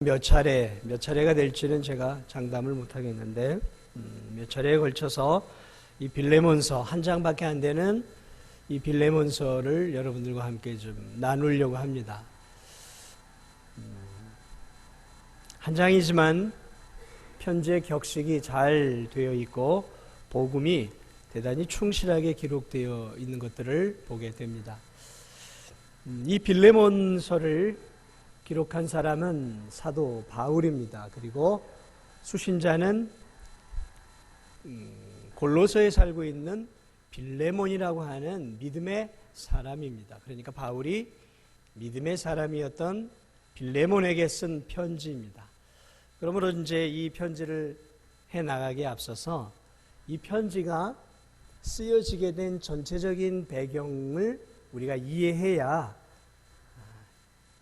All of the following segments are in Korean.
몇 차례가 될지는 제가 장담을 못하겠는데 몇 차례에 걸쳐서 이 빌레몬서 한 장밖에 안 되는 이 빌레몬서를 여러분들과 함께 좀 나누려고 합니다. 한 장이지만 편지의 격식이 잘 되어 있고 복음이 대단히 충실하게 기록되어 있는 것들을 보게 됩니다. 이 빌레몬서를 기록한 사람은 사도 바울입니다. 그리고 수신자는 골로새에 살고 있는 빌레몬이라고 하는 믿음의 사람입니다. 그러니까 바울이 믿음의 사람이었던 빌레몬에게 쓴 편지입니다. 그러므로 이제 이 편지를 해 나가기에 앞서서 이 편지가 쓰여지게 된 전체적인 배경을 우리가 이해해야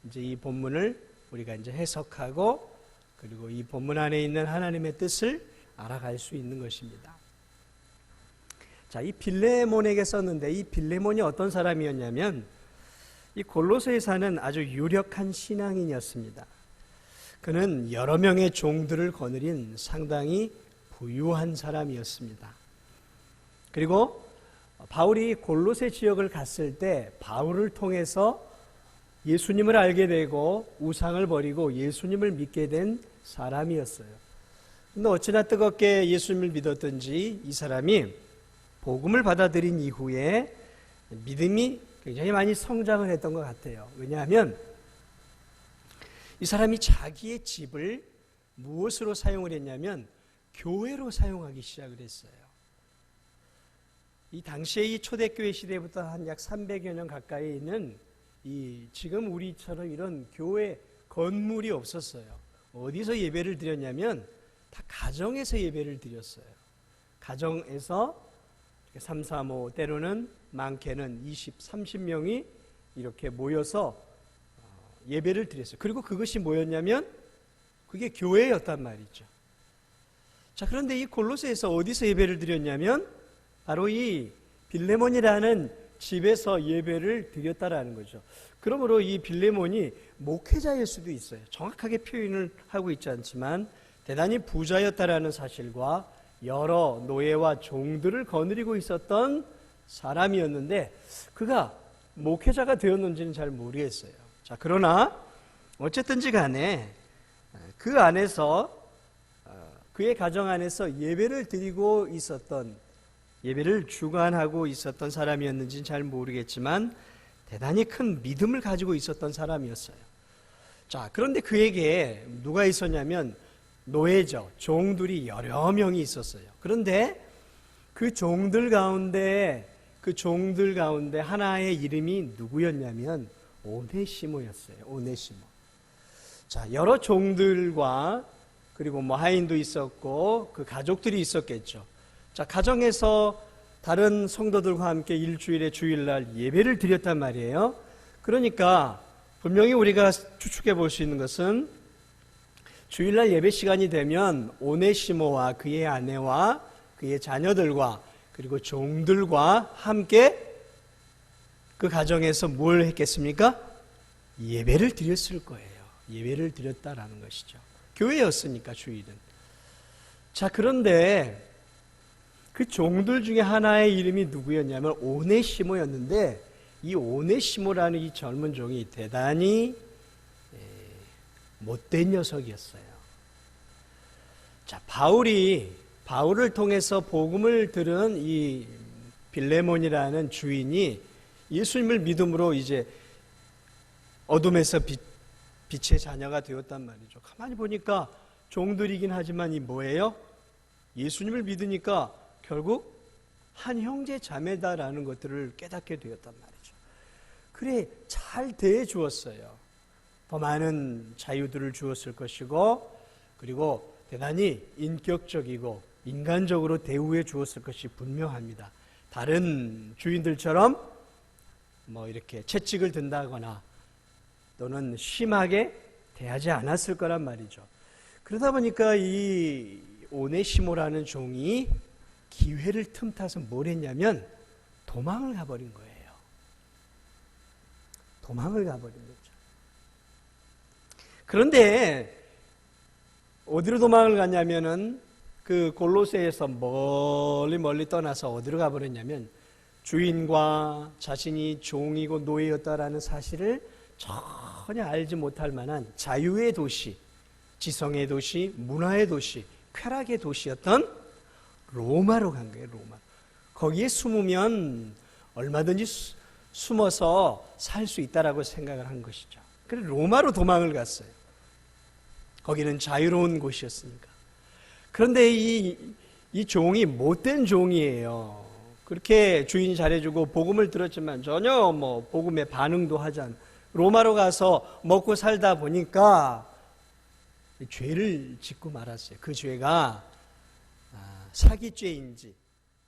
이제 이 본문을 우리가 이제 해석하고 그리고 이 본문 안에 있는 하나님의 뜻을 알아갈 수 있는 것입니다. 자, 이 빌레몬에게 썼는데 이 빌레몬이 어떤 사람이었냐면 이 골로새에 사는 아주 유력한 신앙인이었습니다. 그는 여러 명의 종들을 거느린 상당히 부유한 사람이었습니다. 그리고 바울이 골로새 지역을 갔을 때 바울을 통해서 예수님을 알게 되고 우상을 버리고 예수님을 믿게 된 사람이었어요. 근데 어찌나 뜨겁게 예수님을 믿었던지 이 사람이 복음을 받아들인 이후에 믿음이 굉장히 많이 성장을 했던 것 같아요. 왜냐하면 이 사람이 자기의 집을 무엇으로 사용을 했냐면 교회로 사용하기 시작을 했어요. 이 당시에 이 초대교회 시대부터 한 약 300여 년 가까이 있는 이 지금 우리처럼 이런 교회 건물이 없었어요. 어디서 예배를 드렸냐면 다 가정에서 예배를 드렸어요. 가정에서 3, 4, 5 때로는 많게는 20, 30명이 이렇게 모여서 예배를 드렸어요. 그리고 그것이 뭐였냐면 그게 교회였단 말이죠. 자, 그런데 이 골로새에서 어디서 예배를 드렸냐면 바로 이 빌레몬이라는 집에서 예배를 드렸다라는 거죠. 그러므로 이 빌레몬이 목회자일 수도 있어요. 정확하게 표현을 하고 있지 않지만 대단히 부자였다라는 사실과 여러 노예와 종들을 거느리고 있었던 사람이었는데 그가 목회자가 되었는지는 잘 모르겠어요. 자, 그러나 어쨌든지 간에 그 안에서 그의 가정 안에서 예배를 드리고 있었던 예배를 주관하고 있었던 사람이었는지는 잘 모르겠지만 대단히 큰 믿음을 가지고 있었던 사람이었어요. 자, 그런데 그에게 누가 있었냐면 노예죠. 종들이 여러 명이 있었어요. 그런데 그 종들 가운데 하나의 이름이 누구였냐면 오네시모였어요. 오네시모. 자, 여러 종들과 그리고 하인도 있었고 그 가족들이 있었겠죠. 자, 가정에서 다른 성도들과 함께 일주일에 주일날 예배를 드렸단 말이에요. 그러니까 분명히 우리가 추측해 볼 수 있는 것은 주일날 예배 시간이 되면 오네시모와 그의 아내와 그의 자녀들과 그리고 종들과 함께 그 가정에서 뭘 했겠습니까? 예배를 드렸을 거예요. 예배를 드렸다라는 것이죠. 교회였으니까 주일은. 자, 그런데 그 종들 중에 하나의 이름이 누구였냐면 오네시모였는데 이 오네시모라는 이 젊은 종이 대단히 못된 녀석이었어요. 자, 바울을 통해서 복음을 들은 이 빌레몬이라는 주인이 예수님을 믿음으로 이제 어둠에서 빛의 자녀가 되었단 말이죠. 가만히 보니까 종들이긴 하지만 이 뭐예요? 예수님을 믿으니까 결국 한 형제 자매다라는 것들을 깨닫게 되었단 말이죠. 그래, 잘 대해 주었어요. 더 많은 자유들을 주었을 것이고 그리고 대단히 인격적이고 인간적으로 대우해 주었을 것이 분명합니다. 다른 주인들처럼 이렇게 채찍을 든다거나 또는 심하게 대하지 않았을 거란 말이죠. 그러다 보니까 이 오네시모라는 종이 기회를 틈타서 뭘 했냐면 도망을 가버린 거예요. 도망을 가버린 거죠. 그런데 어디로 도망을 갔냐면은 그 골로새에서 멀리 떠나서 어디로 가버렸냐면 주인과 자신이 종이고 노예였다라는 사실을 전혀 알지 못할 만한 자유의 도시, 지성의 도시, 문화의 도시, 쾌락의 도시였던 로마로 간 거예요. 로마. 거기에 숨으면 얼마든지 숨어서 살 수 있다라고 생각을 한 것이죠. 그래서 로마로 도망을 갔어요. 거기는 자유로운 곳이었으니까. 그런데 이 종이 못된 종이에요. 그렇게 주인이 잘해주고 복음을 들었지만 전혀 복음에 반응도 하지 않아. 로마로 가서 먹고 살다 보니까 죄를 짓고 말았어요. 그 죄가 사기죄인지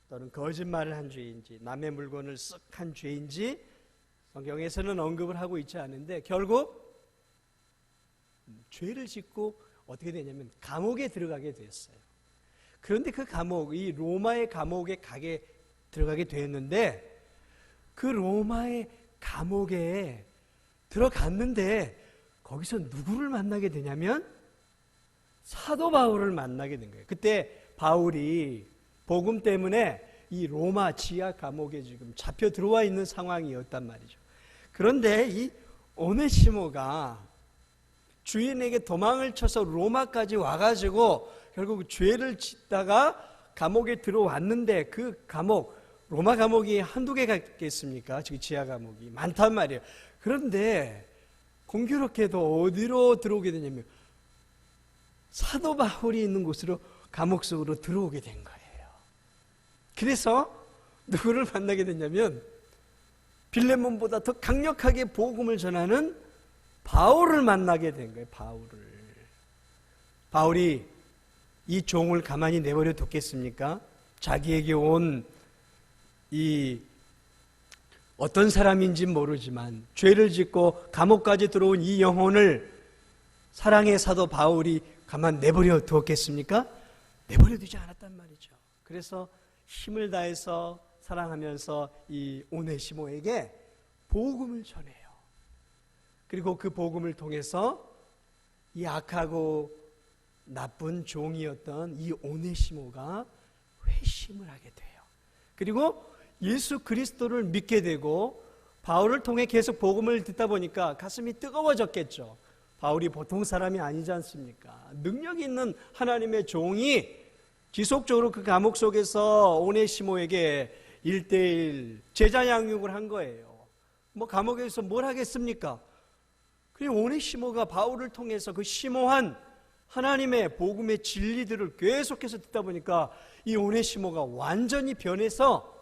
또는 거짓말을 한 죄인지 남의 물건을 쓱 한 죄인지 성경에서는 언급을 하고 있지 않은데 결국 죄를 짓고 어떻게 되냐면 감옥에 들어가게 되었어요. 그런데 그 감옥, 이 로마의 감옥에 들어가게 되었는데 그 로마의 감옥에 들어갔는데 거기서 누구를 만나게 되냐면 사도 바울을 만나게 된 거예요. 그때 바울이 복음 때문에 이 로마 지하 감옥에 지금 잡혀 들어와 있는 상황이었단 말이죠. 그런데 이 오네시모가 주인에게 도망을 쳐서 로마까지 와가지고 결국 죄를 짓다가 감옥에 들어왔는데 그 감옥, 로마 감옥이 한두 개가 있겠습니까? 지금 지하 감옥이 많단 말이에요. 그런데 공교롭게도 어디로 들어오게 되냐면 사도 바울이 있는 곳으로 감옥 속으로 들어오게 된 거예요. 그래서 누구를 만나게 됐냐면 빌레몬보다 더 강력하게 복음을 전하는 바울을 만나게 된 거예요. 바울이 이 종을 가만히 내버려 뒀겠습니까? 자기에게 온 이 어떤 사람인지 모르지만 죄를 짓고 감옥까지 들어온 이 영혼을 사랑의 사도 바울이 가만 내버려 두었겠습니까? 내버려 두지 않았단 말이죠. 그래서 힘을 다해서 사랑하면서 이 오네시모에게 복음을 전해요. 그리고 그 복음을 통해서 이 악하고 나쁜 종이었던 이 오네시모가 회심을 하게 돼요. 그리고 예수 그리스도를 믿게 되고 바울을 통해 계속 복음을 듣다 보니까 가슴이 뜨거워졌겠죠. 바울이 보통 사람이 아니지 않습니까? 능력 있는 하나님의 종이 지속적으로 그 감옥 속에서 오네시모에게 1:1 제자 양육을 한 거예요. 감옥에서 뭘 하겠습니까? 그리고 오네시모가 바울을 통해서 그 심오한 하나님의 복음의 진리들을 계속해서 듣다 보니까 이 오네시모가 완전히 변해서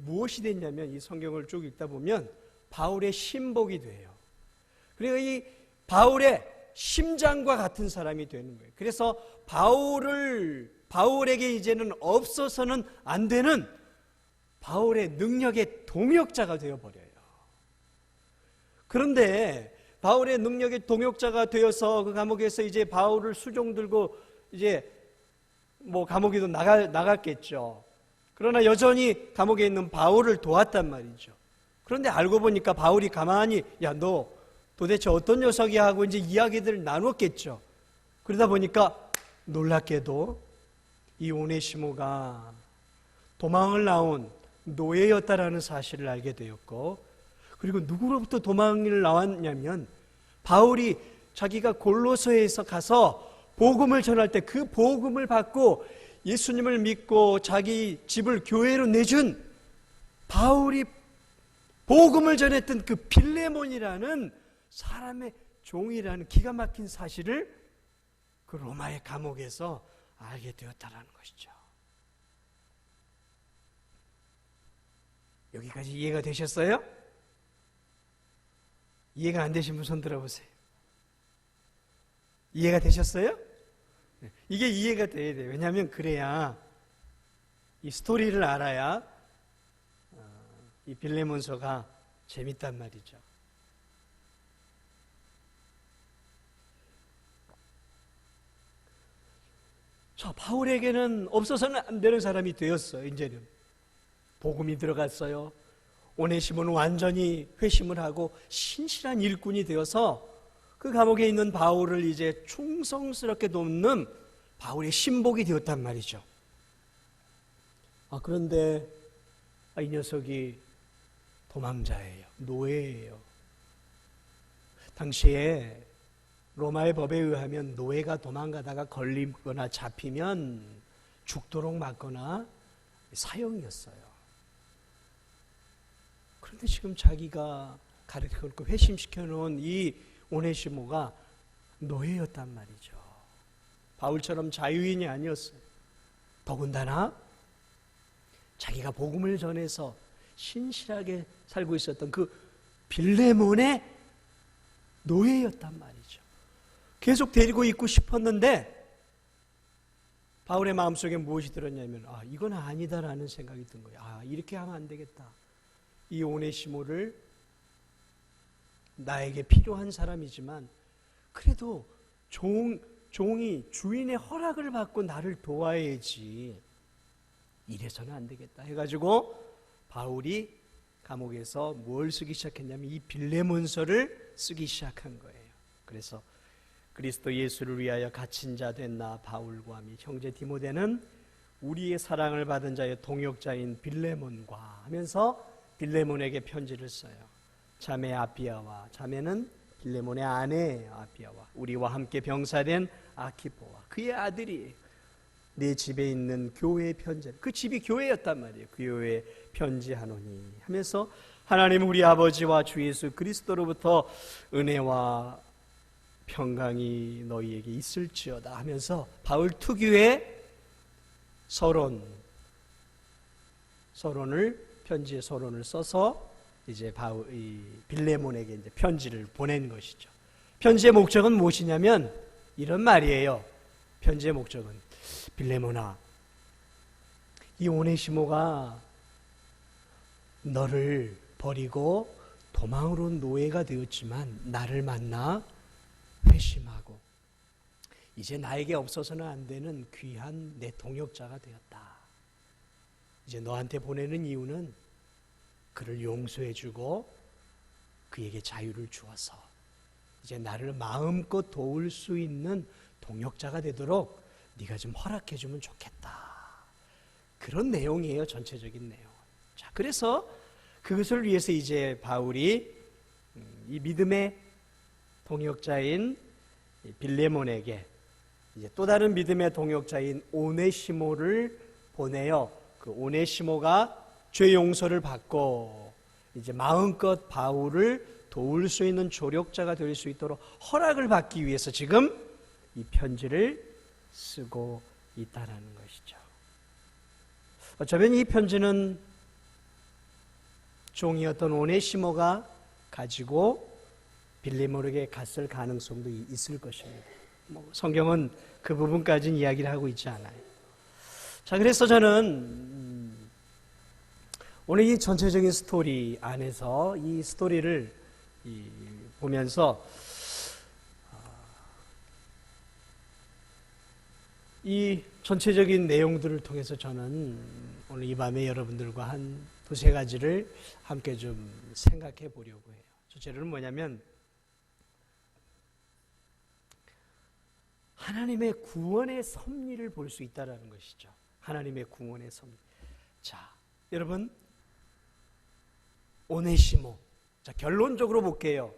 무엇이 됐냐면 이 성경을 쭉 읽다 보면 바울의 신복이 돼요. 그리고 이 바울의 심장과 같은 사람이 되는 거예요. 그래서 바울에게 이제는 없어서는 안 되는 바울의 능력의 동역자가 되어버려요. 그런데 바울의 능력의 동역자가 되어서 그 감옥에서 이제 바울을 수종 들고 이제 감옥에도 나갔겠죠. 그러나 여전히 감옥에 있는 바울을 도왔단 말이죠. 그런데 알고 보니까 바울이 가만히 너 도대체 어떤 녀석이야 하고 이제 이야기들을 나눴겠죠. 그러다 보니까 놀랍게도 이 오네시모가 도망을 나온 노예였다라는 사실을 알게 되었고, 그리고 누구로부터 도망을 나왔냐면 바울이 자기가 골로새에서 가서 복음을 전할 때 그 복음을 받고 예수님을 믿고 자기 집을 교회로 내준 바울이 복음을 전했던 그 빌레몬이라는 사람의 종이라는 기가 막힌 사실을 그 로마의 감옥에서 알게 되었다는 것이죠. 여기까지 이해가 되셨어요? 이해가 안 되신 분 손 들어보세요. 이해가 되셨어요? 이게 이해가 돼야 돼요. 왜냐하면 그래야 이 스토리를 알아야 이 빌레몬서가 재밌단 말이죠. 자, 바울에게는 없어서는 안 되는 사람이 되었어요. 이제는 복음이 들어갔어요. 오네시모는 완전히 회심을 하고 신실한 일꾼이 되어서 그 감옥에 있는 바울을 이제 충성스럽게 돕는 바울의 신복이 되었단 말이죠. 그런데 이 녀석이 도망자예요. 노예예요. 당시에 로마의 법에 의하면 노예가 도망가다가 걸리거나 잡히면 죽도록 맞거나 사형이었어요. 그런데 지금 자기가 가르치고 회심시켜 놓은 이 오네시모가 노예였단 말이죠. 바울처럼 자유인이 아니었어요. 더군다나 자기가 복음을 전해서 신실하게 살고 있었던 그 빌레몬의 노예였단 말이죠. 계속 데리고 있고 싶었는데 바울의 마음속에 무엇이 들었냐면 이건 아니다라는 생각이 든 거예요. 이렇게 하면 안 되겠다. 이 오네시모를 나에게 필요한 사람이지만 그래도 종이 주인의 허락을 받고 나를 도와야지, 이래서는 안 되겠다 해가지고 바울이 감옥에서 뭘 쓰기 시작했냐면 이 빌레몬서를 쓰기 시작한 거예요. 그래서 그리스도 예수를 위하여 갇힌 자 된 나 바울과 및 형제 디모데는 우리의 사랑을 받은 자의 동역자인 빌레몬과 하면서 빌레몬에게 편지를 써요. 자매 아비아와, 자매는 빌레몬의 아내 아비아와, 우리와 함께 병사된 아키포와 그의 아들이 내 집에 있는 교회의 편지, 그 집이 교회였단 말이에요. 그 교회에 편지하노니 하면서 하나님 우리 아버지와 주 예수 그리스도로부터 은혜와 평강이 너희에게 있을지어다 하면서 바울 특유의 편지의 서론을 써서 이제 빌레몬에게 이제 편지를 보낸 것이죠. 편지의 목적은 무엇이냐면 이런 말이에요. 편지의 목적은 빌레몬아, 이 오네시모가 너를 버리고 도망으로 온 노예가 되었지만 나를 만나 회심하고 이제 나에게 없어서는 안 되는 귀한 내 동역자가 되었다. 이제 너한테 보내는 이유는 그를 용서해주고 그에게 자유를 주어서 이제 나를 마음껏 도울 수 있는 동역자가 되도록 네가 좀 허락해주면 좋겠다. 그런 내용이에요. 전체적인 내용. 자, 그래서 그것을 위해서 이제 바울이 이 믿음의 동역자인 빌레몬에게 이제 또 다른 믿음의 동역자인 오네시모를 보내요. 그 오네시모가 죄 용서를 받고 이제 마음껏 바울을 도울 수 있는 조력자가 될 수 있도록 허락을 받기 위해서 지금 이 편지를 쓰고 있다라는 것이죠. 어쩌면 이 편지는 종이었던 오네시모가 가지고 빌레몬에게 갔을 가능성도 있을 것입니다. 성경은 그 부분까지는 이야기를 하고 있지 않아요. 자, 그래서 저는 오늘 이 전체적인 스토리 안에서 이 스토리를 보면서 이 전체적인 내용들을 통해서 저는 오늘 이 밤에 여러분들과 한 두세 가지를 함께 좀 생각해 보려고 해요. 첫째로는 뭐냐면 하나님의 구원의 섭리를 볼 수 있다는 것이죠. 하나님의 구원의 섭리. 자, 여러분, 오네시모. 자, 결론적으로 볼게요.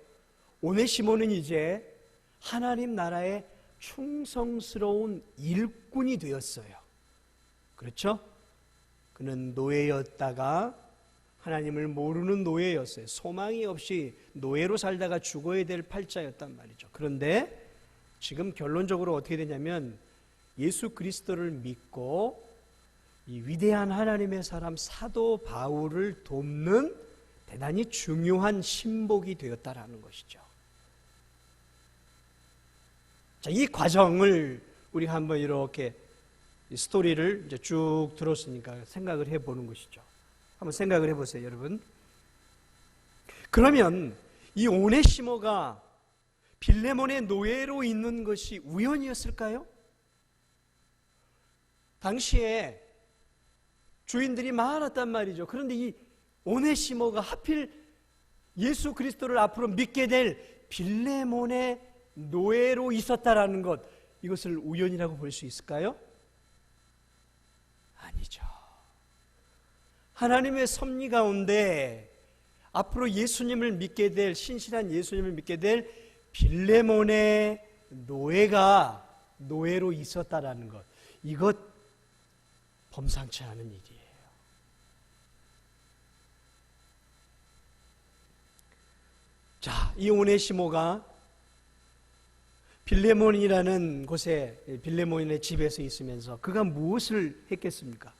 오네시모는 이제 하나님 나라의 충성스러운 일꾼이 되었어요. 그렇죠? 그는 노예였다가 하나님을 모르는 노예였어요. 소망이 없이 노예로 살다가 죽어야 될 팔자였단 말이죠. 그런데 지금 결론적으로 어떻게 되냐면 예수 그리스도를 믿고 이 위대한 하나님의 사람 사도 바울을 돕는 대단히 중요한 신복이 되었다라는 것이죠. 자, 이 과정을 우리가 한번 이렇게 스토리를 이제 쭉 들었으니까 생각을 해보는 것이죠. 한번 생각을 해보세요, 여러분. 그러면 이 오네시모가 빌레몬의 노예로 있는 것이 우연이었을까요? 당시에 주인들이 많았단 말이죠. 그런데 이 오네시모가 하필 예수 그리스도를 앞으로 믿게 될 빌레몬의 노예로 있었다라는 것, 이것을 우연이라고 볼 수 있을까요? 아니죠. 하나님의 섭리 가운데 앞으로 예수님을 믿게 될, 신실한 예수님을 믿게 될 빌레몬의 노예가 노예로 있었다라는 것, 이것 범상치 않은 일이에요. 자, 이 오네시모가 빌레몬이라는 곳에, 빌레몬의 집에서 있으면서 그가 무엇을 했겠습니까?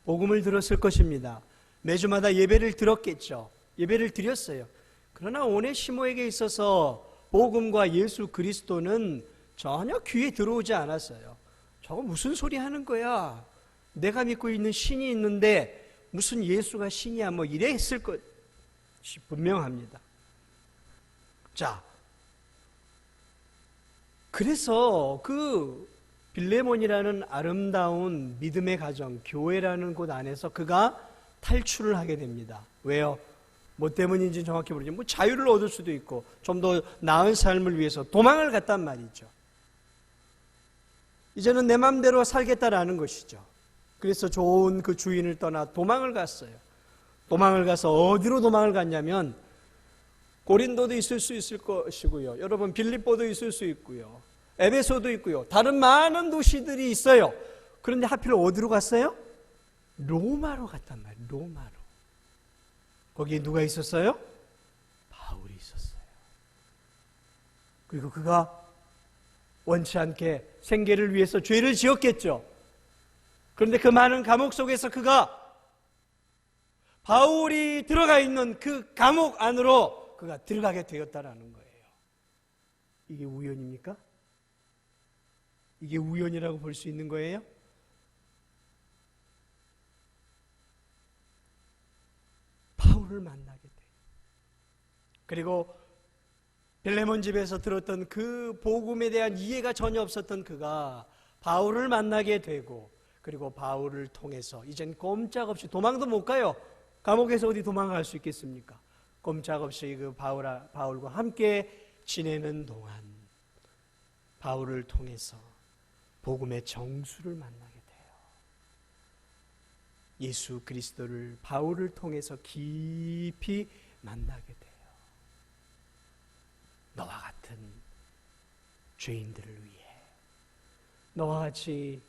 복음을 들었을 것입니다. 매주마다 예배를 들었겠죠. 예배를 드렸어요. 그러나 오네시모에게 있어서 복음과 예수 그리스도는 전혀 귀에 들어오지 않았어요. 저거 무슨 소리 하는 거야? 내가 믿고 있는 신이 있는데 무슨 예수가 신이야? 뭐 이래 했을 것이 분명합니다. 자, 그래서 그 빌레몬이라는 아름다운 믿음의 가정, 교회라는 곳 안에서 그가 탈출을 하게 됩니다. 왜요? 뭐 때문인지 정확히 모르지만 뭐 자유를 얻을 수도 있고 좀 더 나은 삶을 위해서 도망을 갔단 말이죠. 이제는 내 마음대로 살겠다라는 것이죠. 그래서 좋은 그 주인을 떠나 도망을 갔어요. 도망을 가서 어디로 도망을 갔냐면 고린도도 있을 수 있을 것이고요. 여러분 빌립보도 있을 수 있고요. 에베소도 있고요. 다른 많은 도시들이 있어요. 그런데 하필 어디로 갔어요? 로마로 갔단 말이에요. 로마로. 거기에 누가 있었어요? 바울이 있었어요. 그리고 그가 원치 않게 생계를 위해서 죄를 지었겠죠. 그런데 그 많은 감옥 속에서 그가 바울이 들어가 있는 그 감옥 안으로 그가 들어가게 되었다라는 거예요. 이게 우연입니까? 이게 우연이라고 볼 수 있는 거예요? 바울을 만나게 돼. 그리고 빌레몬 집에서 들었던 그 복음에 대한 이해가 전혀 없었던 그가 바울을 만나게 되고, 그리고 바울을 통해서 이젠 꼼짝없이 도망도 못 가요. 감옥에서 어디 도망갈 수 있겠습니까? 꼼짝없이 그 바울과 함께 지내는 동안 바울을 통해서 복음의 정수를 만나게 돼요. 예수 그리스도를 바울을 통해서 깊이 만나게 돼요. 너와 같은 죄인들을 위해, 너와 같이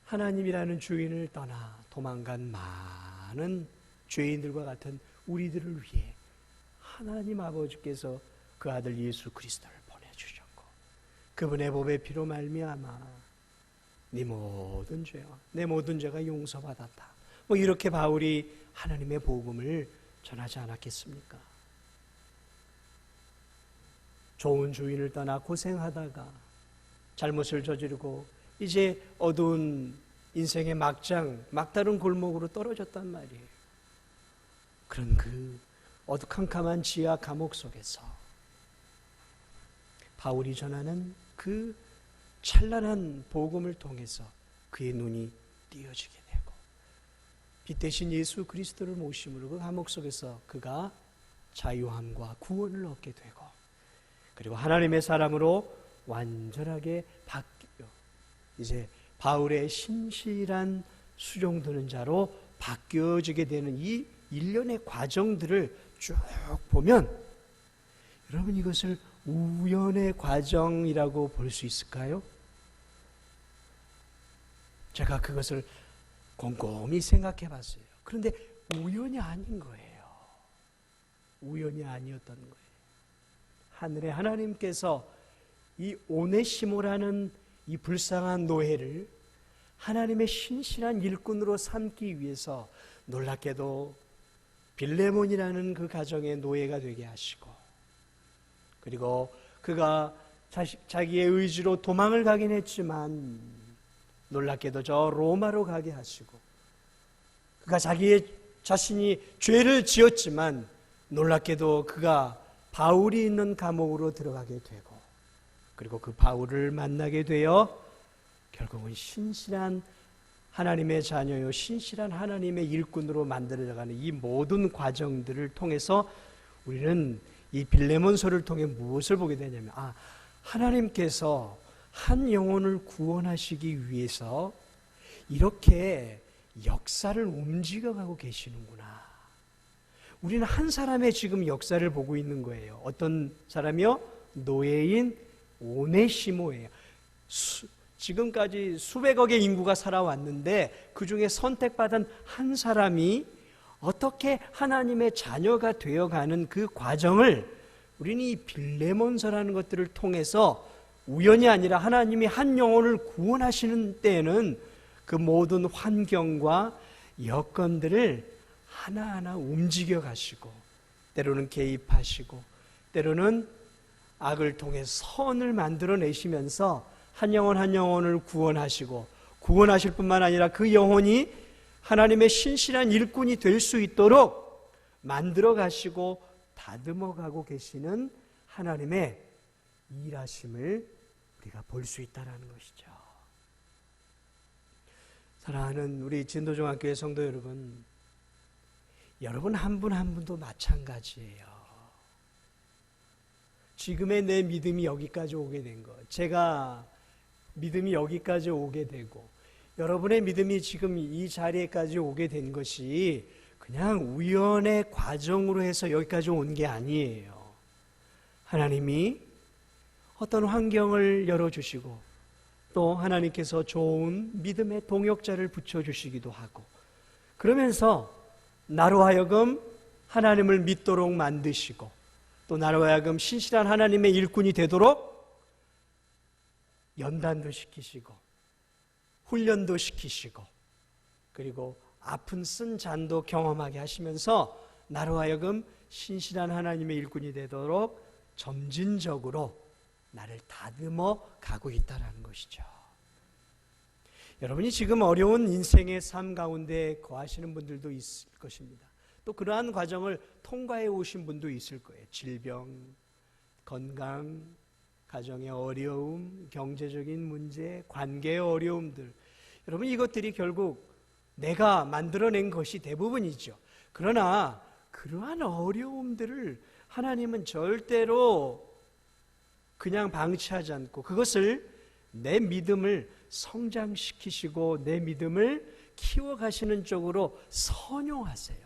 하나님이라는 주인을 떠나 도망간 많은 죄인들과 같은 우리들을 위해 하나님 아버지께서 그 아들 예수 그리스도를 보내주셨고, 그분의 보배 피로 말미암아 네 모든 죄와 내 모든 죄가 용서받았다. 뭐 이렇게 바울이 하나님의 복음을 전하지 않았겠습니까? 좋은 주인을 떠나 고생하다가 잘못을 저지르고 이제 어두운 인생의 막다른 골목으로 떨어졌단 말이에요. 그런 그 어두컴컴한 지하 감옥 속에서 바울이 전하는 그 찬란한 복음을 통해서 그의 눈이 띄어지게 되고, 빛 대신 예수 그리스도를 모심으로 그 감옥 속에서 그가 자유함과 구원을 얻게 되고, 그리고 하나님의 사람으로 완전하게 바뀌어 이제 바울의 신실한 수종드는 자로 바뀌어지게 되는 이 일련의 과정들을 쭉 보면, 여러분 이것을 우연의 과정이라고 볼 수 있을까요? 제가 그것을 곰곰이 생각해 봤어요. 그런데 우연이 아닌 거예요. 우연이 아니었던 거예요. 하늘의 하나님께서 이 오네시모라는 이 불쌍한 노예를 하나님의 신실한 일꾼으로 삼기 위해서 놀랍게도 빌레몬이라는 그 가정의 노예가 되게 하시고, 그리고 그가 자기의 의지로 도망을 가긴 했지만 놀랍게도 저 로마로 가게 하시고, 그가 자신이 죄를 지었지만 놀랍게도 그가 바울이 있는 감옥으로 들어가게 되고, 그리고 그 바울을 만나게 되어 결국은 신실한 하나님의 자녀요, 신실한 하나님의 일꾼으로 만들어가는 이 모든 과정들을 통해서 우리는 이 빌레몬서를 통해 무엇을 보게 되냐면, 하나님께서 한 영혼을 구원하시기 위해서 이렇게 역사를 움직여가고 계시는구나. 우리는 한 사람의 지금 역사를 보고 있는 거예요. 어떤 사람이요? 노예인 오네시모예요. 지금까지 수백억의 인구가 살아왔는데 그 중에 선택받은 한 사람이 어떻게 하나님의 자녀가 되어가는 그 과정을 우리는 이 빌레몬서라는 것들을 통해서 우연이 아니라 하나님이 한 영혼을 구원하시는 때에는 그 모든 환경과 여건들을 하나하나 움직여 가시고, 때로는 개입하시고, 때로는 악을 통해 선을 만들어내시면서 한 영혼 한 영혼을 구원하시고, 구원하실 뿐만 아니라 그 영혼이 하나님의 신실한 일꾼이 될 수 있도록 만들어 가시고 다듬어 가고 계시는 하나님의 일하심을 우리가 볼 수 있다는 것이죠. 사랑하는 우리 진도중학교의 성도 여러분, 여러분 한 분 한 분도 마찬가지예요. 지금의 내 믿음이 여기까지 오게 된 것, 제가 믿음이 여기까지 오게 되고 여러분의 믿음이 지금 이 자리에까지 오게 된 것이 그냥 우연의 과정으로 해서 여기까지 온 게 아니에요. 하나님이 어떤 환경을 열어주시고 또 하나님께서 좋은 믿음의 동역자를 붙여주시기도 하고, 그러면서 나로 하여금 하나님을 믿도록 만드시고 또 나로 하여금 신실한 하나님의 일꾼이 되도록 연단도 시키시고 훈련도 시키시고, 그리고 아픈 쓴 잔도 경험하게 하시면서 나로 하여금 신실한 하나님의 일꾼이 되도록 점진적으로 나를 다듬어 가고 있다는 것이죠. 여러분이 지금 어려운 인생의 삶 가운데 거하시는 분들도 있을 것입니다. 또 그러한 과정을 통과해 오신 분도 있을 거예요. 질병, 건강, 가정의 어려움, 경제적인 문제, 관계의 어려움들. 여러분, 이것들이 결국 내가 만들어낸 것이 대부분이죠. 그러나 그러한 어려움들을 하나님은 절대로 그냥 방치하지 않고 그것을 내 믿음을 성장시키시고 내 믿음을 키워가시는 쪽으로 선용하세요.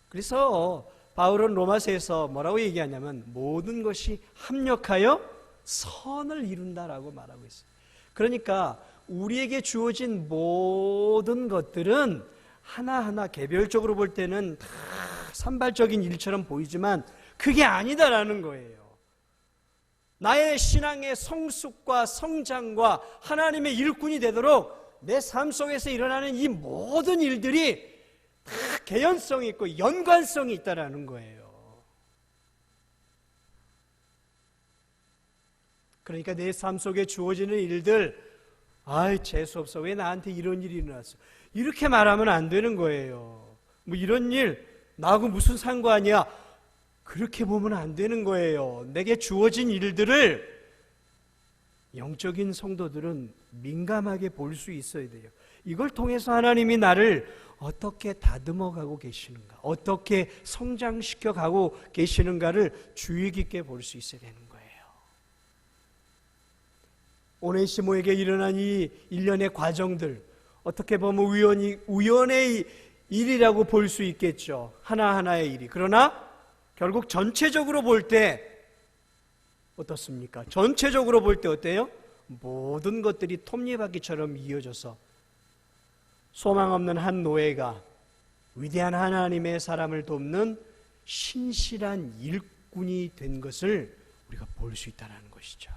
그래서 바울은 로마서에서 뭐라고 얘기하냐면 모든 것이 합력하여 선을 이룬다라고 말하고 있어요. 그러니까 우리에게 주어진 모든 것들은 하나하나 개별적으로 볼 때는 다 산발적인 일처럼 보이지만 그게 아니다라는 거예요. 나의 신앙의 성숙과 성장과 하나님의 일꾼이 되도록 내 삶 속에서 일어나는 이 모든 일들이 다 개연성이 있고 연관성이 있다라는 거예요. 그러니까 내 삶 속에 주어지는 일들, 재수없어, 왜 나한테 이런 일이 일어났어, 이렇게 말하면 안 되는 거예요. 뭐 이런 일 나하고 무슨 상관이야, 그렇게 보면 안 되는 거예요. 내게 주어진 일들을 영적인 성도들은 민감하게 볼 수 있어야 돼요. 이걸 통해서 하나님이 나를 어떻게 다듬어 가고 계시는가, 어떻게 성장시켜 가고 계시는가를 주의 깊게 볼 수 있어야 되는 거예요. 오네시모에게 일어난 이 일련의 과정들, 어떻게 보면 우연의 일이라고 볼 수 있겠죠. 하나하나의 일이. 그러나 결국 전체적으로 볼 때 어떻습니까? 전체적으로 볼 때 어때요? 모든 것들이 톱니바퀴처럼 이어져서 소망 없는 한 노예가 위대한 하나님의 사람을 돕는 신실한 일꾼이 된 것을 우리가 볼 수 있다는 것이죠.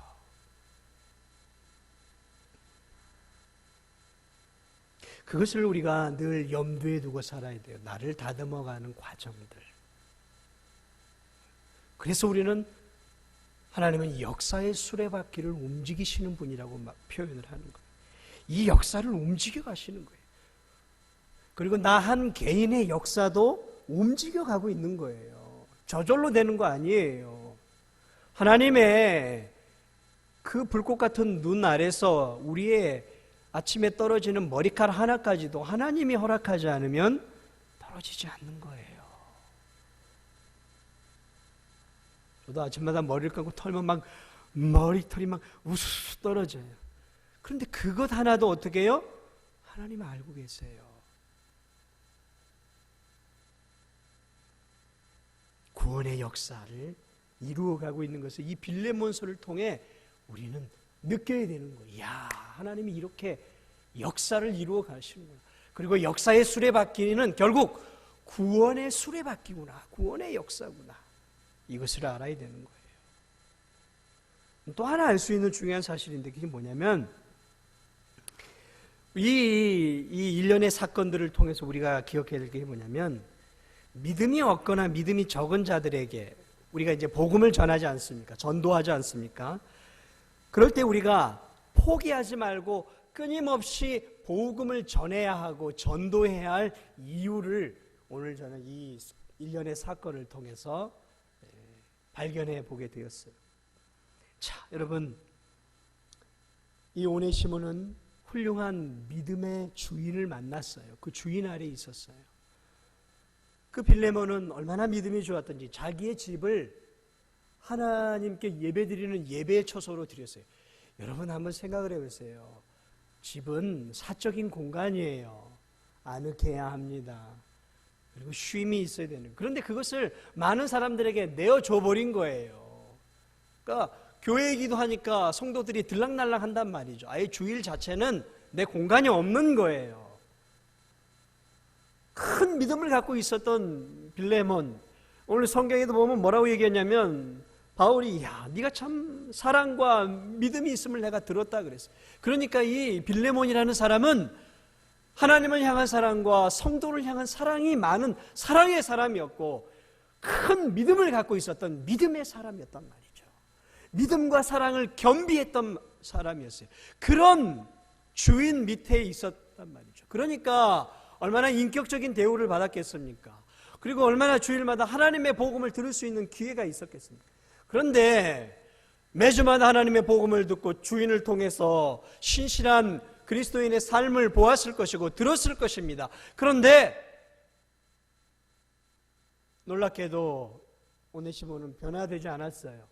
그것을 우리가 늘 염두에 두고 살아야 돼요. 나를 다듬어가는 과정들. 그래서 우리는 하나님은 역사의 수레바퀴를 움직이시는 분이라고 막 표현을 하는 거예요. 이 역사를 움직여 가시는 거예요. 그리고 나 한 개인의 역사도 움직여 가고 있는 거예요. 저절로 되는 거 아니에요. 하나님의 그 불꽃 같은 눈 아래서 우리의 아침에 떨어지는 머리카락 하나까지도 하나님이 허락하지 않으면 떨어지지 않는 거예요. 저도 아침마다 머리를 감고 털면 막 머리털이 막 우수수 떨어져요. 그런데 그것 하나도 어떻게 해요? 하나님 알고 계세요. 구원의 역사를 이루어가고 있는 것을 이 빌레몬서를 통해 우리는 느껴야 되는 거예요. 이야, 하나님이 이렇게 역사를 이루어 가시는구나. 그리고 역사의 수레바퀴는 결국 구원의 수레바퀴구나. 구원의 역사구나. 이것을 알아야 되는 거예요. 또 하나 알 수 있는 중요한 사실인데 그게 뭐냐면 이 일련의 사건들을 통해서 우리가 기억해야 될 게 뭐냐면 믿음이 없거나 믿음이 적은 자들에게 우리가 이제 복음을 전하지 않습니까? 전도하지 않습니까? 그럴 때 우리가 포기하지 말고 끊임없이 복음을 전해야 하고 전도해야 할 이유를 오늘 저는 이 일련의 사건을 통해서 발견해 보게 되었어요. 자, 여러분, 이 오네시모는 훌륭한 믿음의 주인을 만났어요. 그 주인 아래에 있었어요. 그 빌레몬은 얼마나 믿음이 좋았던지 자기의 집을 하나님께 예배드리는 예배의 처소로 드렸어요. 여러분 한번 생각을 해보세요. 집은 사적인 공간이에요. 아늑해야 합니다. 그리고 쉼이 있어야 되는. 그런데 그것을 많은 사람들에게 내어줘버린 거예요. 그러니까 교회 기도하니까 성도들이 들락날락 한단 말이죠. 아예 주일 자체는 내 공간이 없는 거예요. 큰 믿음을 갖고 있었던 빌레몬, 오늘 성경에도 보면 뭐라고 얘기했냐면 바울이 야, 네가 참 사랑과 믿음이 있음을 내가 들었다 그랬어요. 그러니까 이 빌레몬이라는 사람은 하나님을 향한 사랑과 성도를 향한 사랑이 많은 사랑의 사람이었고 큰 믿음을 갖고 있었던 믿음의 사람이었단 말이죠. 믿음과 사랑을 겸비했던 사람이었어요. 그런 주인 밑에 있었단 말이죠. 그러니까 얼마나 인격적인 대우를 받았겠습니까? 그리고 얼마나 주일마다 하나님의 복음을 들을 수 있는 기회가 있었겠습니까? 그런데 매주마다 하나님의 복음을 듣고 주인을 통해서 신실한 그리스도인의 삶을 보았을 것이고 들었을 것입니다. 그런데 놀랍게도 오네시모는 변화되지 않았어요.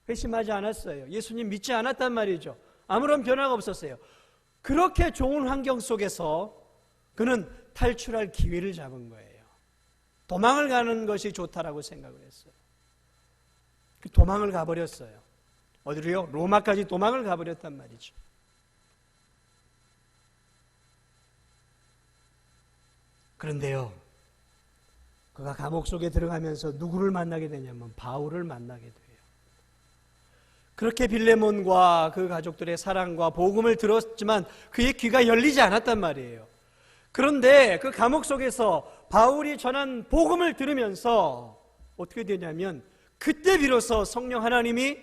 회심하지 않았어요. 예수님 믿지 않았단 말이죠. 아무런 변화가 없었어요. 그렇게 좋은 환경 속에서 그는 탈출할 기회를 잡은 거예요. 도망을 가는 것이 좋다라고 생각을 했어요. 그 도망을 가버렸어요. 어디로요? 로마까지 도망을 가버렸단 말이죠. 그런데요, 그가 감옥 속에 들어가면서 누구를 만나게 되냐면 바울을 만나게 돼요. 그렇게 빌레몬과 그 가족들의 사랑과 복음을 들었지만 그의 귀가 열리지 않았단 말이에요. 그런데 그 감옥 속에서 바울이 전한 복음을 들으면서 어떻게 되냐면 그때 비로소 성령 하나님이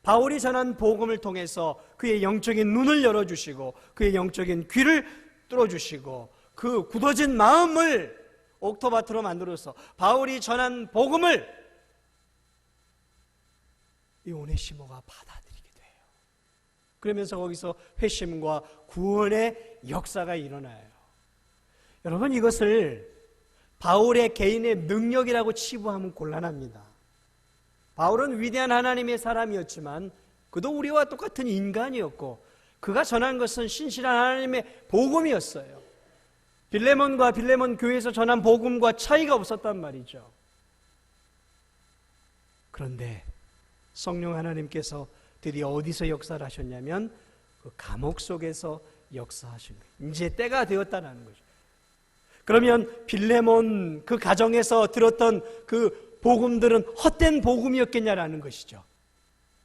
바울이 전한 복음을 통해서 그의 영적인 눈을 열어주시고 그의 영적인 귀를 뚫어주시고 그 굳어진 마음을 옥토바트로 만들어서 바울이 전한 복음을 이 오네시모가 받아들이게 돼요. 그러면서 거기서 회심과 구원의 역사가 일어나요. 여러분, 이것을 바울의 개인의 능력이라고 치부하면 곤란합니다. 바울은 위대한 하나님의 사람이었지만 그도 우리와 똑같은 인간이었고 그가 전한 것은 신실한 하나님의 복음이었어요. 빌레몬과 빌레몬 교회에서 전한 복음과 차이가 없었단 말이죠. 그런데 성령 하나님께서 드디어 어디서 역사를 하셨냐면 그 감옥 속에서 역사하신 거예요. 이제 때가 되었다는 거죠. 그러면 빌레몬 그 가정에서 들었던 그 복음들은 헛된 복음이었겠냐라는 것이죠.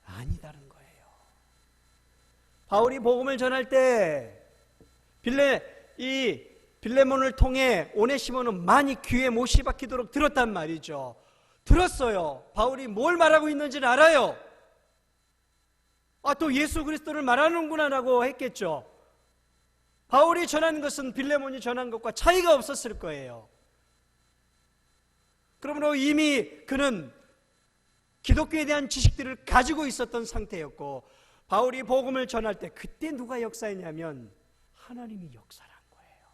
아니다는 거예요. 바울이 복음을 전할 때 빌레몬을 통해 오네시모는 많이 귀에 못이 박히도록 들었단 말이죠. 들었어요. 바울이 뭘 말하고 있는지를 알아요. 또 예수 그리스도를 말하는구나라고 했겠죠. 바울이 전한 것은 빌레몬이 전한 것과 차이가 없었을 거예요. 그러므로 이미 그는 기독교에 대한 지식들을 가지고 있었던 상태였고 바울이 복음을 전할 때 그때 누가 역사했냐면 하나님이 역사한 거예요.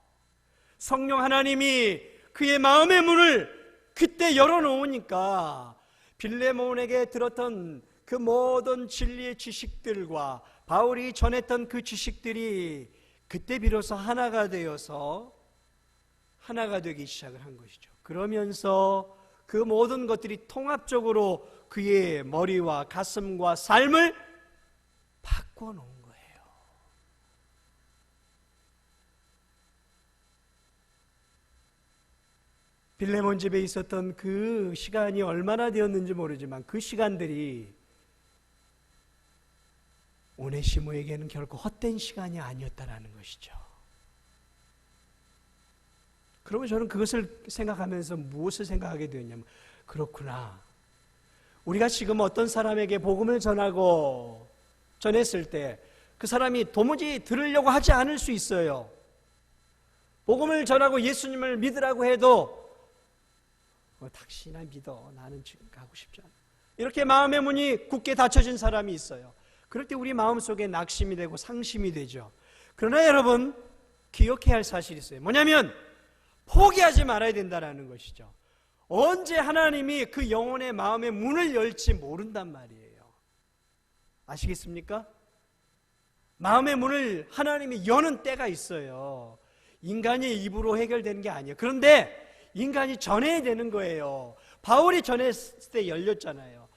성령 하나님이 그의 마음의 문을 그때 열어놓으니까 빌레몬에게 들었던 그 모든 진리의 지식들과 바울이 전했던 그 지식들이 그때 비로소 하나가 되어서 하나가 되기 시작을 한 것이죠. 그러면서 그 모든 것들이 통합적으로 그의 머리와 가슴과 삶을 바꿔놓은 거예요. 빌레몬 집에 있었던 그 시간이 얼마나 되었는지 모르지만 그 시간들이 오네시모에게는 결코 헛된 시간이 아니었다라는 것이죠. 그러면 저는 그것을 생각하면서 무엇을 생각하게 되었냐면, 그렇구나. 우리가 지금 어떤 사람에게 복음을 전했을 때 그 사람이 도무지 들으려고 하지 않을 수 있어요. 복음을 전하고 예수님을 믿으라고 해도 당신이나 믿어, 나는 지금 가고 싶지 않아, 이렇게 마음의 문이 굳게 닫혀진 사람이 있어요. 그럴 때 우리 마음속에 낙심이 되고 상심이 되죠. 그러나 여러분, 기억해야 할 사실이 있어요. 뭐냐면 포기하지 말아야 된다는 것이죠. 언제 하나님이 그 영혼의 마음의 문을 열지 모른단 말이에요. 아시겠습니까? 마음의 문을 하나님이 여는 때가 있어요. 인간의 입으로 해결되는 게 아니에요. 그런데 인간이 전해야 되는 거예요. 바울이 전했을 때 열렸잖아요.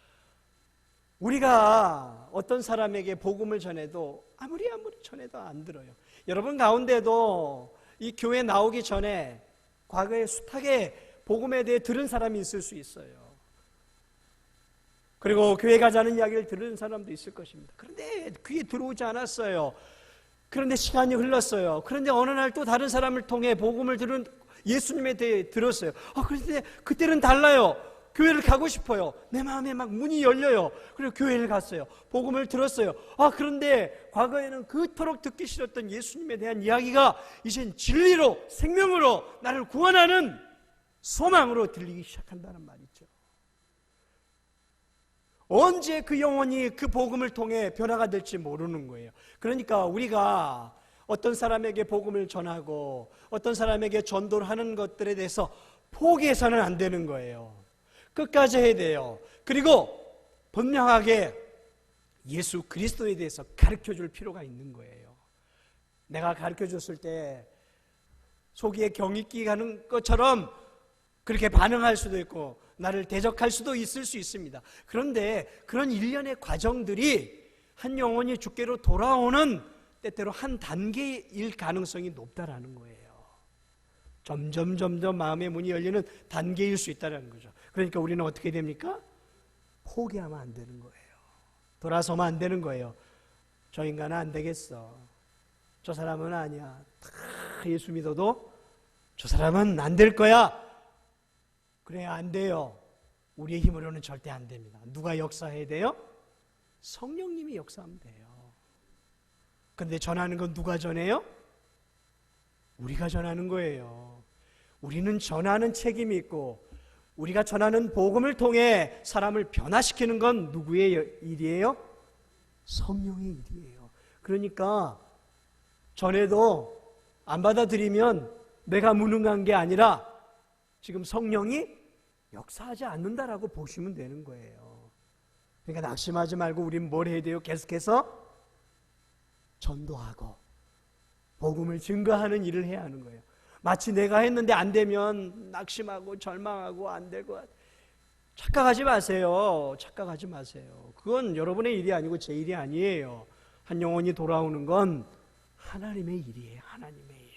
우리가 어떤 사람에게 복음을 전해도 아무리 전해도 안 들어요. 여러분 가운데도 이 교회 나오기 전에 과거에 숱하게 복음에 대해 들은 사람이 있을 수 있어요. 그리고 교회 가자는 이야기를 들은 사람도 있을 것입니다. 그런데 귀에 들어오지 않았어요. 그런데 시간이 흘렀어요. 그런데 어느 날 또 다른 사람을 통해 복음을 들은 예수님에 대해 들었어요. 그런데 그때는 달라요. 교회를 가고 싶어요. 내 마음에 막 문이 열려요. 그리고 교회를 갔어요. 복음을 들었어요. 그런데 과거에는 그토록 듣기 싫었던 예수님에 대한 이야기가 이젠 진리로, 생명으로 나를 구원하는 소망으로 들리기 시작한다는 말이죠. 언제 그 영혼이 그 복음을 통해 변화가 될지 모르는 거예요. 그러니까 우리가 어떤 사람에게 복음을 전하고 어떤 사람에게 전도를 하는 것들에 대해서 포기해서는 안 되는 거예요. 끝까지 해야 돼요. 그리고 분명하게 예수 그리스도에 대해서 가르쳐줄 필요가 있는 거예요. 내가 가르쳐줬을 때 속이에 경익기 가는 것처럼 그렇게 반응할 수도 있고 나를 대적할 수도 있을 수 있습니다. 그런데 그런 일련의 과정들이 한 영혼이 주께로 돌아오는 때때로 한 단계일 가능성이 높다라는 거예요. 점점 마음의 문이 열리는 단계일 수 있다는 거죠. 그러니까 우리는 어떻게 됩니까? 포기하면 안 되는 거예요. 돌아서면 안 되는 거예요. 저 인간은 안 되겠어. 저 사람은 아니야. 다 예수 믿어도 저 사람은 안 될 거야. 그래, 안 돼요. 우리의 힘으로는 절대 안 됩니다. 누가 역사해야 돼요? 성령님이 역사하면 돼요. 그런데 전하는 건 누가 전해요? 우리가 전하는 거예요. 우리는 전하는 책임이 있고 우리가 전하는 복음을 통해 사람을 변화시키는 건 누구의 일이에요? 성령의 일이에요. 그러니까 전에도 안 받아들이면 내가 무능한 게 아니라 지금 성령이 역사하지 않는다라고 보시면 되는 거예요. 그러니까 낙심하지 말고 우리는 뭘 해야 돼요? 계속해서 전도하고 복음을 증거하는 일을 해야 하는 거예요. 마치 내가 했는데 안 되면 낙심하고 절망하고 안 될 것 같아요. 착각하지 마세요. 착각하지 마세요. 그건 여러분의 일이 아니고 제 일이 아니에요. 한 영혼이 돌아오는 건 하나님의 일이에요. 하나님의 일.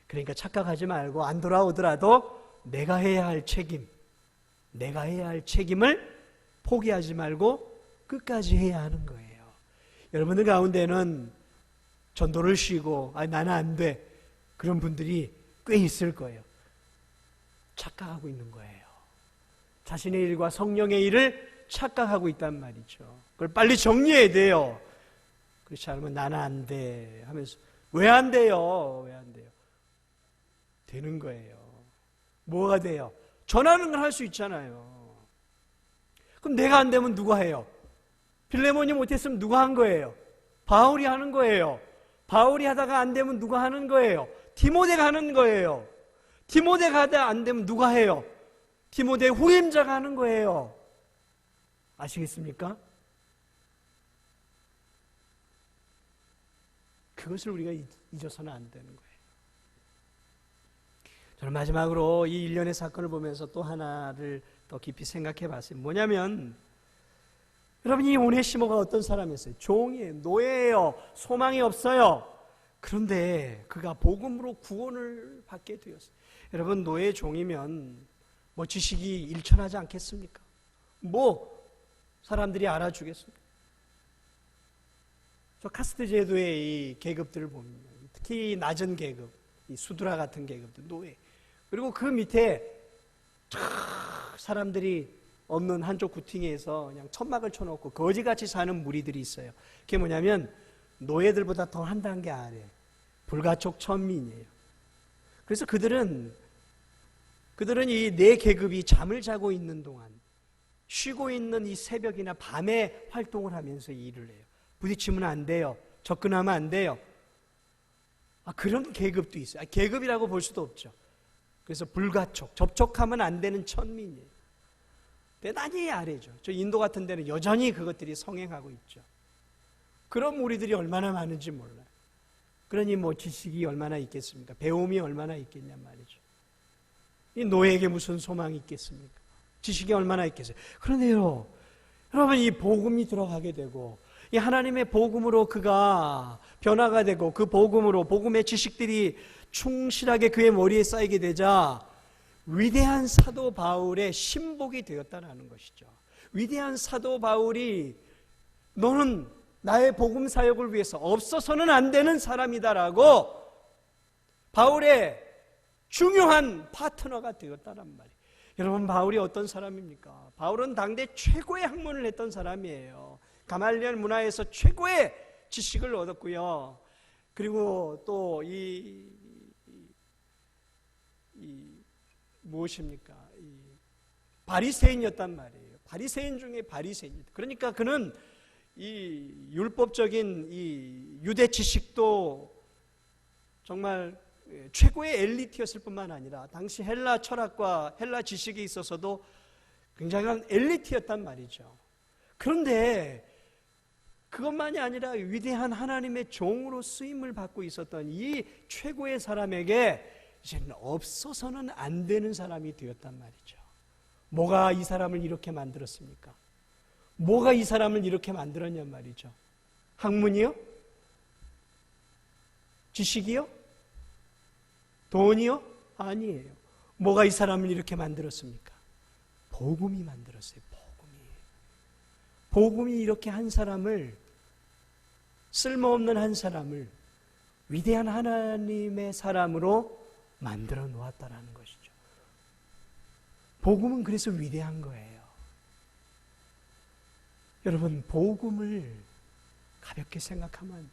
그러니까 착각하지 말고 안 돌아오더라도 내가 해야 할 책임, 내가 해야 할 책임을 포기하지 말고 끝까지 해야 하는 거예요. 여러분들 가운데는 전도를 쉬고 나는 안 돼, 그런 분들이 꽤 있을 거예요. 착각하고 있는 거예요. 자신의 일과 성령의 일을 착각하고 있단 말이죠. 그걸 빨리 정리해야 돼요. 그렇지 않으면 나는 안 돼 하면서 왜 안 돼요? 왜 안 돼요? 되는 거예요. 뭐가 돼요? 전하는 걸 할 수 있잖아요. 그럼 내가 안 되면 누가 해요? 빌레몬이 못했으면 누가 한 거예요? 바울이 하는 거예요. 바울이 하다가 안 되면 누가 하는 거예요? 디모데가 하는 거예요. 디모데가 하다가 안 되면 누가 해요? 디모데 후임자가 하는 거예요. 아시겠습니까? 그것을 우리가 잊어서는 안 되는 거예요. 저는 마지막으로 이 일련의 사건을 보면서 또 하나를 더 깊이 생각해 봤어요. 뭐냐면 여러분, 이 오네시모가 어떤 사람이었어요? 종이에요. 노예예요. 소망이 없어요. 그런데 그가 복음으로 구원을 받게 되었어요. 여러분, 노예 종이면 뭐 지식이 일천하지 않겠습니까? 뭐 사람들이 알아주겠습니까? 저 카스트 제도의 이 계급들을 보면 특히 낮은 계급, 이 수드라 같은 계급들, 노예, 그리고 그 밑에 사람들이 없는 한쪽 구팅에서 그냥 천막을 쳐놓고 거지같이 사는 무리들이 있어요. 그게 뭐냐면 노예들보다 더 한 단계 아래 불가촉 천민이에요. 그래서 그들은 이 네 계급이 잠을 자고 있는 동안, 쉬고 있는 이 새벽이나 밤에 활동을 하면서 일을 해요. 부딪히면 안 돼요. 접근하면 안 돼요. 그런 계급도 있어요. 계급이라고 볼 수도 없죠. 그래서 불가촉, 접촉하면 안 되는 천민이에요. 대단히 아래죠. 저 인도 같은 데는 여전히 그것들이 성행하고 있죠. 그런 무리들이 얼마나 많은지 몰라요. 그러니 뭐 지식이 얼마나 있겠습니까? 배움이 얼마나 있겠냔 말이죠. 이 노예에게 무슨 소망이 있겠습니까? 지식이 얼마나 있겠어요? 그런데요, 여러분, 이 복음이 들어가게 되고 이 하나님의 복음으로 그가 변화가 되고 그 복음으로 복음의 지식들이 충실하게 그의 머리에 쌓이게 되자 위대한 사도 바울의 신복이 되었다는 것이죠. 위대한 사도 바울이 너는 나의 복음 사역을 위해서 없어서는 안 되는 사람이다라고 바울의 중요한 파트너가 되었다는 말이에요. 여러분, 바울이 어떤 사람입니까? 바울은 당대 최고의 학문을 했던 사람이에요. 가말리엘 문화에서 최고의 지식을 얻었고요. 그리고 또 무엇입니까? 바리새인이었단 말이에요. 바리새인 중에 바리새인. 그러니까 그는 이 율법적인 이 유대 지식도 정말 최고의 엘리트였을 뿐만 아니라 당시 헬라 철학과 헬라 지식에 있어서도 굉장한 엘리트였단 말이죠. 그런데 그것만이 아니라 위대한 하나님의 종으로 쓰임을 받고 있었던 이 최고의 사람에게 이제는 없어서는 안 되는 사람이 되었단 말이죠. 뭐가 이 사람을 이렇게 만들었습니까? 뭐가 이 사람을 이렇게 만들었냔 말이죠. 학문이요? 지식이요? 돈이요? 아니에요. 뭐가 이 사람을 이렇게 만들었습니까? 복음이 만들었어요. 복음이 이렇게 한 사람을, 쓸모없는 한 사람을 위대한 하나님의 사람으로 만들어 놓았다라는 것이죠. 복음은 그래서 위대한 거예요. 여러분, 복음을 가볍게 생각하면 안 돼요.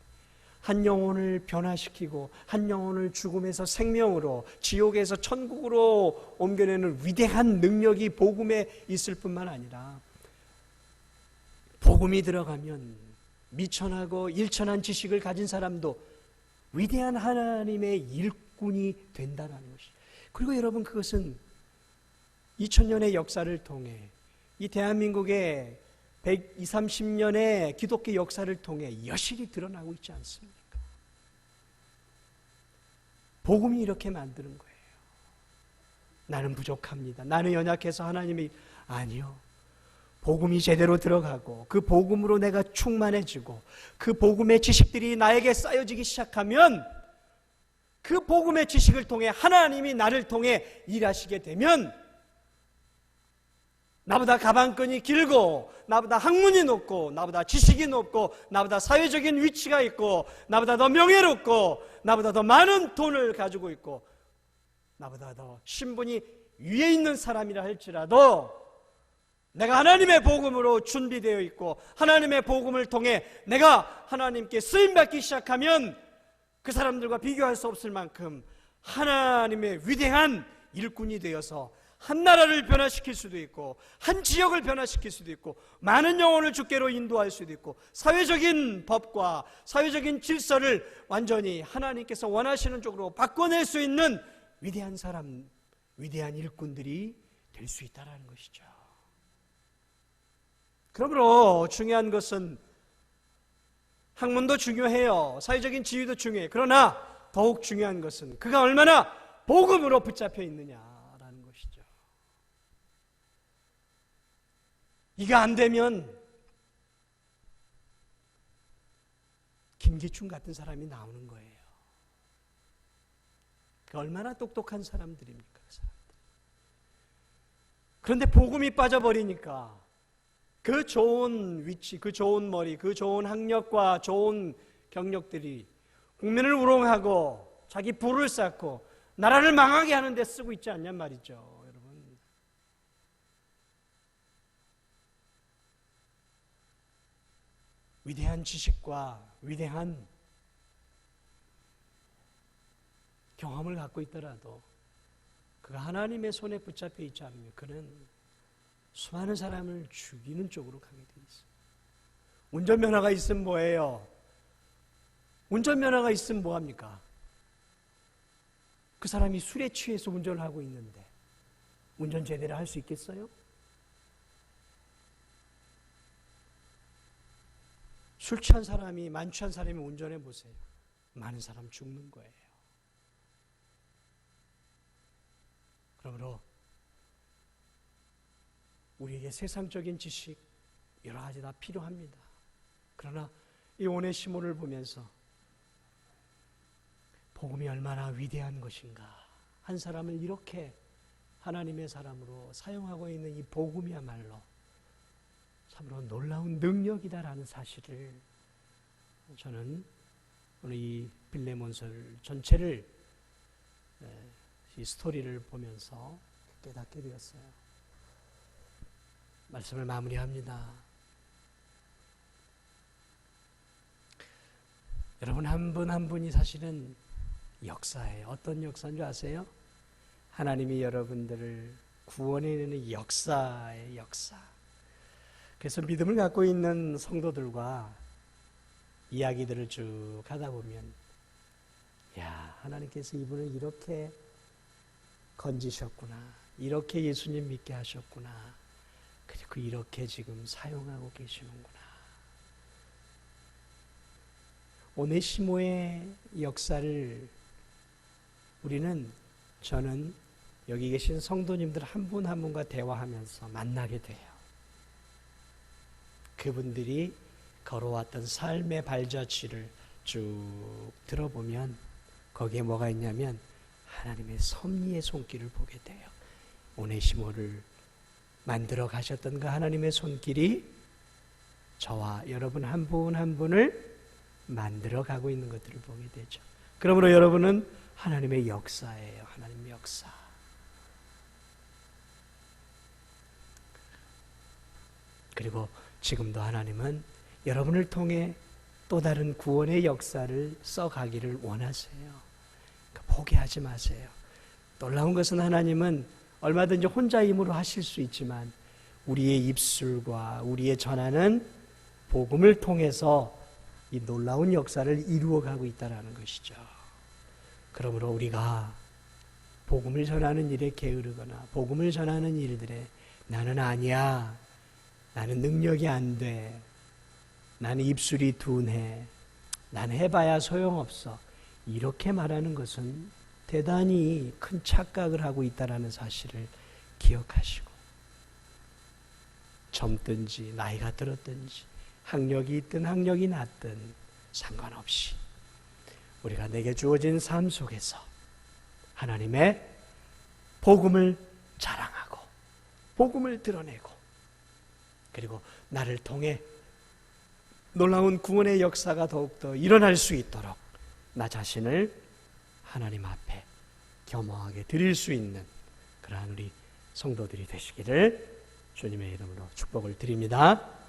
한 영혼을 변화시키고 한 영혼을 죽음에서 생명으로, 지옥에서 천국으로 옮겨내는 위대한 능력이 복음에 있을 뿐만 아니라 복음이 들어가면 미천하고 일천한 지식을 가진 사람도 위대한 하나님의 일꾼이 된다는 것이죠. 그리고 여러분, 그것은 2000년의 역사를 통해 이 대한민국의 120, 30년의 기독교 역사를 통해 여실히 드러나고 있지 않습니까? 복음이 이렇게 만드는 거예요. 나는 부족합니다. 나는 연약해서 하나님이, 아니요. 복음이 제대로 들어가고 그 복음으로 내가 충만해지고 그 복음의 지식들이 나에게 쌓여지기 시작하면 그 복음의 지식을 통해 하나님이 나를 통해 일하시게 되면 나보다 가방끈이 길고 나보다 학문이 높고 나보다 지식이 높고 나보다 사회적인 위치가 있고 나보다 더 명예롭고 나보다 더 많은 돈을 가지고 있고 나보다 더 신분이 위에 있는 사람이라 할지라도 내가 하나님의 복음으로 준비되어 있고 하나님의 복음을 통해 내가 하나님께 쓰임받기 시작하면 그 사람들과 비교할 수 없을 만큼 하나님의 위대한 일꾼이 되어서 한 나라를 변화시킬 수도 있고 한 지역을 변화시킬 수도 있고 많은 영혼을 주께로 인도할 수도 있고 사회적인 법과 사회적인 질서를 완전히 하나님께서 원하시는 쪽으로 바꿔낼 수 있는 위대한 사람, 위대한 일꾼들이 될 될 수 있다는 것이죠. 그러므로 중요한 것은 학문도 중요해요. 사회적인 지위도 중요해요. 그러나 더욱 중요한 것은 그가 얼마나 복음으로 붙잡혀 있느냐라는 것이죠. 이가 안 되면 김기춘 같은 사람이 나오는 거예요. 그 얼마나 똑똑한 사람들입니까? 그 사람들. 그런데 복음이 빠져버리니까 그 좋은 위치, 그 좋은 머리, 그 좋은 학력과 좋은 경력들이 국민을 우롱하고 자기 부를 쌓고 나라를 망하게 하는 데 쓰고 있지 않냔 말이죠, 여러분. 위대한 지식과 위대한 경험을 갖고 있더라도 그가 하나님의 손에 붙잡혀 있지 않으면 그는 수많은 사람을 죽이는 쪽으로 가게 돼 있어요. 운전면허가 있으면 뭐예요? 운전면허가 있으면 뭐합니까? 그 사람이 술에 취해서 운전을 하고 있는데 운전 제대로 할 수 있겠어요? 술 취한 사람이, 만취한 사람이 운전해 보세요. 많은 사람 죽는 거예요. 그러므로 우리에게 세상적인 지식 여러 가지 다 필요합니다. 그러나 이 오네시모를 보면서 복음이 얼마나 위대한 것인가, 한 사람을 이렇게 하나님의 사람으로 사용하고 있는 이 복음이야말로 참으로 놀라운 능력이다라는 사실을 저는 오늘 이 빌레몬서 전체를, 이 스토리를 보면서 깨닫게 되었어요. 말씀을 마무리합니다. 여러분 한 분 한 분이 사실은 역사예요. 어떤 역사인 줄 아세요? 하나님이 여러분들을 구원해내는 역사의 역사. 그래서 믿음을 갖고 있는 성도들과 이야기들을 쭉 하다 보면, 야, 하나님께서 이분을 이렇게 건지셨구나, 이렇게 예수님 믿게 하셨구나, 그리고 이렇게 지금 사용하고 계시는구나. 오네시모의 역사를 저는 여기 계신 성도님들 한 분 한 분과 대화하면서 만나게 돼요. 그분들이 걸어왔던 삶의 발자취를 쭉 들어보면 거기에 뭐가 있냐면 하나님의 섭리의 손길을 보게 돼요. 오네시모를 만들어 가셨던 그 하나님의 손길이 저와 여러분 한 분 한 분을 만들어 가고 있는 것들을 보게 되죠. 그러므로 여러분은 하나님의 역사예요. 하나님의 역사. 그리고 지금도 하나님은 여러분을 통해 또 다른 구원의 역사를 써가기를 원하세요. 그러니까 포기하지 마세요. 놀라운 것은 하나님은 얼마든지 혼자 힘으로 하실 수 있지만 우리의 입술과 우리의 전하는 복음을 통해서 이 놀라운 역사를 이루어가고 있다는 것이죠. 그러므로 우리가 복음을 전하는 일에 게으르거나 복음을 전하는 일들에 나는 아니야, 나는 능력이 안 돼, 나는 입술이 둔해, 나는 해봐야 소용없어, 이렇게 말하는 것은 대단히 큰 착각을 하고 있다는 사실을 기억하시고, 젊든지 나이가 들었든지 학력이 있든 학력이 낮든 상관없이 우리가 내게 주어진 삶 속에서 하나님의 복음을 자랑하고 복음을 드러내고, 그리고 나를 통해 놀라운 구원의 역사가 더욱더 일어날 수 있도록 나 자신을 하나님 앞에 겸허하게 드릴 수 있는 그러한 우리 성도들이 되시기를 주님의 이름으로 축복을 드립니다.